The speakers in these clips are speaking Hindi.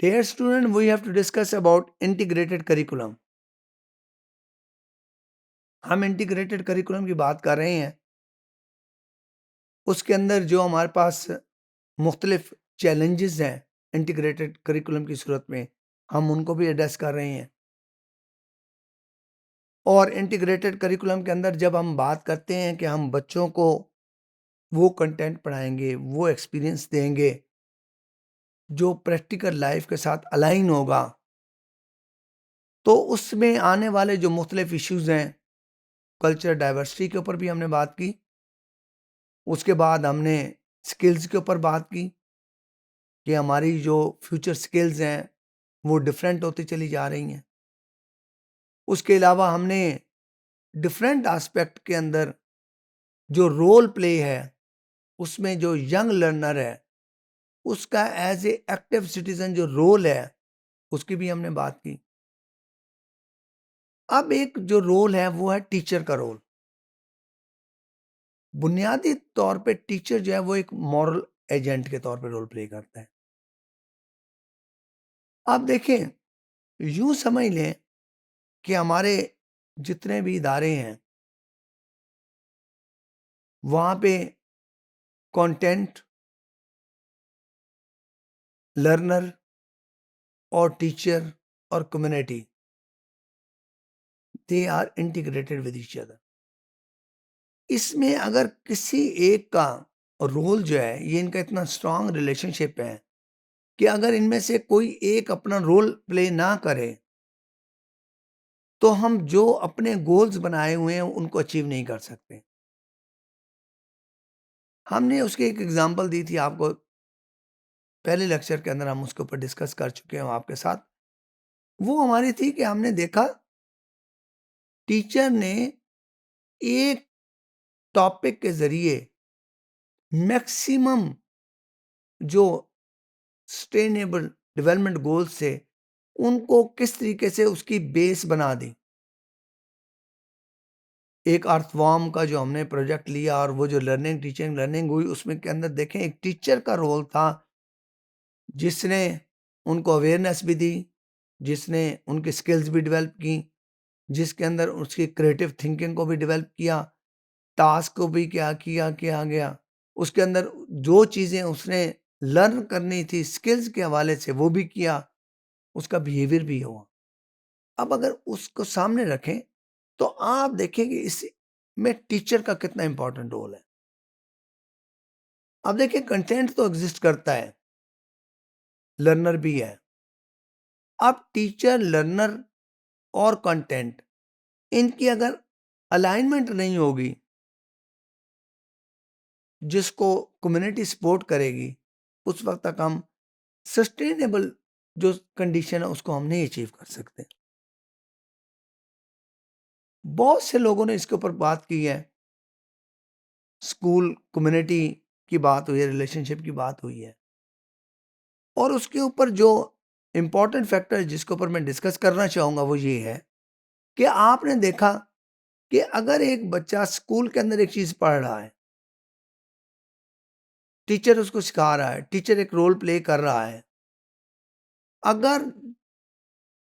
Dear student, we have to discuss about integrated curriculum. हम इंटीग्रेटेड करिकुलम की बात कर रहे हैं। उसके अंदर जो हमारे पास मुख्तलिफ चैलेंजेस हैं इंटीग्रेटेड करिकुलम की सूरत में, हम उनको भी एड्रेस कर रहे हैं। और इंटीग्रेटेड करिकुलम के अंदर जब हम बात करते हैं कि हम बच्चों को वो कंटेंट पढ़ाएंगे, वो एक्सपीरियंस देंगे जो प्रैक्टिकल लाइफ के साथ अलाइन होगा, तो उसमें आने वाले जो मुख्तलिफ इश्यूज हैं, कल्चर डाइवर्सिटी के ऊपर भी हमने बात की। उसके बाद हमने स्किल्स के ऊपर बात की कि हमारी जो फ्यूचर स्किल्स हैं वो डिफरेंट होती चली जा रही हैं। उसके अलावा हमने डिफरेंट एस्पेक्ट के अंदर जो रोल प्ले है, उसमें जो यंग लर्नर है उसका एज ए एक्टिव सिटीजन जो रोल है उसकी भी हमने बात की। अब एक जो रोल है वो है टीचर का रोल। बुनियादी तौर पे टीचर जो है वो एक मॉरल एजेंट के तौर पे रोल प्ले करता है। आप देखें, यूं समझ लें कि हमारे जितने भी इदारे हैं वहां पे कंटेंट, लर्नर और टीचर और community, they are integrated with each other. इसमें अगर किसी एक का रोल जो है, ये इनका इतना स्ट्रांग रिलेशनशिप है कि अगर इनमें से कोई एक अपना रोल प्ले ना करे तो हम जो अपने गोल्स बनाए हुए हैं उनको अचीव नहीं कर सकते। हमने उसकी एक एग्जांपल दी थी आपको, पहले लेक्चर के अंदर हम उसके ऊपर डिस्कस कर चुके हैं आपके साथ। वो हमारी थी कि हमने देखा टीचर ने एक टॉपिक के जरिए मैक्सिमम जो सस्टेनेबल डेवलपमेंट गोल्स थे उनको किस तरीके से उसकी बेस बना दी। एक अर्थवॉर्म का जो हमने प्रोजेक्ट लिया और वो जो लर्निंग टीचिंग लर्निंग हुई उसमें के अंदर देखें एक टीचर का रोल था जिसने उनको अवेयरनेस भी दी, जिसने उनकी स्किल्स भी डेवलप की, जिसके अंदर उसकी क्रिएटिव थिंकिंग को भी डेवलप किया, टास्क को भी क्या किया किया गया। उसके अंदर जो चीज़ें उसने लर्न करनी थी स्किल्स के हवाले से वो भी किया, उसका बिहेवियर भी हुआ। अब अगर उसको सामने रखें तो आप देखेंगे इसमें टीचर का कितना इंपॉर्टेंट रोल है। अब देखिए, कंटेंट तो एग्जिस्ट करता है, लर्नर भी है। अब टीचर, लर्नर और कंटेंट, इनकी अगर अलाइनमेंट नहीं होगी जिसको कम्युनिटी सपोर्ट करेगी, उस वक्त तक हम सस्टेनेबल जो कंडीशन है उसको हम नहीं अचीव कर सकते। बहुत से लोगों ने इसके ऊपर बात की है, स्कूल कम्युनिटी की बात हुई है, रिलेशनशिप की बात हुई है। और उसके ऊपर जो इंपॉर्टेंट फैक्टर जिसके ऊपर मैं डिस्कस करना चाहूंगा वो ये है कि आपने देखा कि अगर एक बच्चा स्कूल के अंदर एक चीज पढ़ रहा है, टीचर उसको सिखा रहा है, टीचर एक रोल प्ले कर रहा है, अगर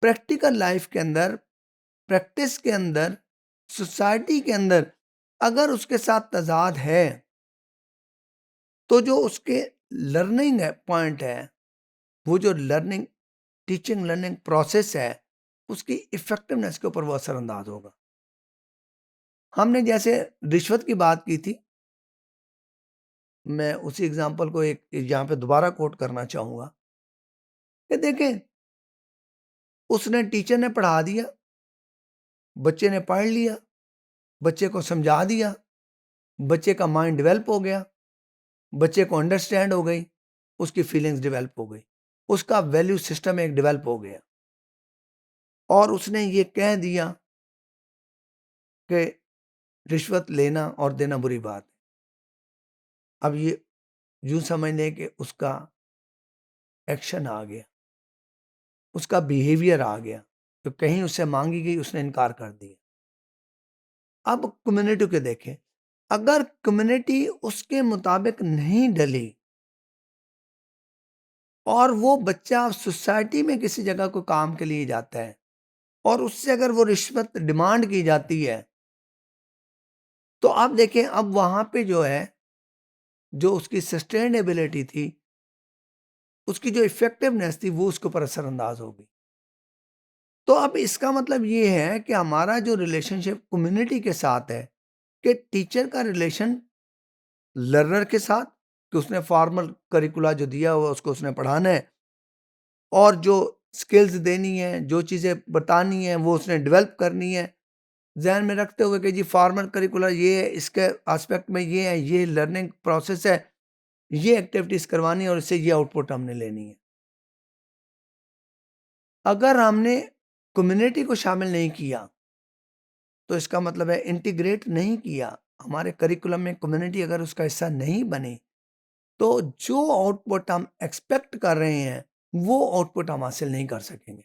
प्रैक्टिकल लाइफ के अंदर, प्रैक्टिस के अंदर, सोसाइटी के अंदर अगर उसके साथ तजाद है तो जो उसके लर्निंग है पॉइंट है, वो जो लर्निंग टीचिंग लर्निंग प्रोसेस है, उसकी इफेक्टिवनेस के ऊपर वो असरअंदाज होगा। हमने जैसे रिश्वत की बात की थी, मैं उसी एग्जांपल को एक यहाँ पे दोबारा कोट करना चाहूंगा कि देखें, उसने टीचर ने पढ़ा दिया, बच्चे ने पढ़ लिया, बच्चे को समझा दिया, बच्चे का माइंड डेवलप हो गया, बच्चे को अंडरस्टैंड हो गई, उसकी फीलिंग्स डेवलप हो गई, उसका वैल्यू सिस्टम एक डेवलप हो गया और उसने ये कह दिया कि रिश्वत लेना और देना बुरी बात है। अब ये यूं समझ लें कि उसका एक्शन आ गया, उसका बिहेवियर आ गया, तो कहीं उससे मांगी गई उसने इनकार कर दिया। अब कम्युनिटी को देखें, अगर कम्युनिटी उसके मुताबिक नहीं ढली और वो बच्चा सोसाइटी में किसी जगह को काम के लिए जाता है और उससे अगर वो रिश्वत डिमांड की जाती है, तो आप देखें अब वहाँ पे जो है, जो उसकी सस्टेनेबिलिटी थी, उसकी जो इफ़ेक्टिवनेस थी, वो उसके ऊपर असरअंदाज हो गई। तो अब इसका मतलब ये है कि हमारा जो रिलेशनशिप कम्युनिटी के साथ है, कि टीचर का रिलेशन लर्नर के साथ, कि उसने फॉर्मल करिकुला जो दिया हुआ उसको उसने पढ़ाना है और जो स्किल्स देनी है, जो चीज़ें बतानी है वो उसने डेवलप करनी है। ज़हन में रखते हुए कि जी फॉर्मल करिकुलर ये है, इसके एस्पेक्ट में ये है, ये लर्निंग प्रोसेस है, ये एक्टिविटीज़ करवानी है और इससे ये आउटपुट हमने लेनी है। अगर हमने कम्युनिटी को शामिल नहीं किया, तो इसका मतलब है इंटीग्रेट नहीं किया, हमारे करिकुलम में कम्युनिटी अगर उसका हिस्सा नहीं बनी, तो जो आउटपुट हम एक्सपेक्ट कर रहे हैं, वो आउटपुट हम हासिल नहीं कर सकेंगे।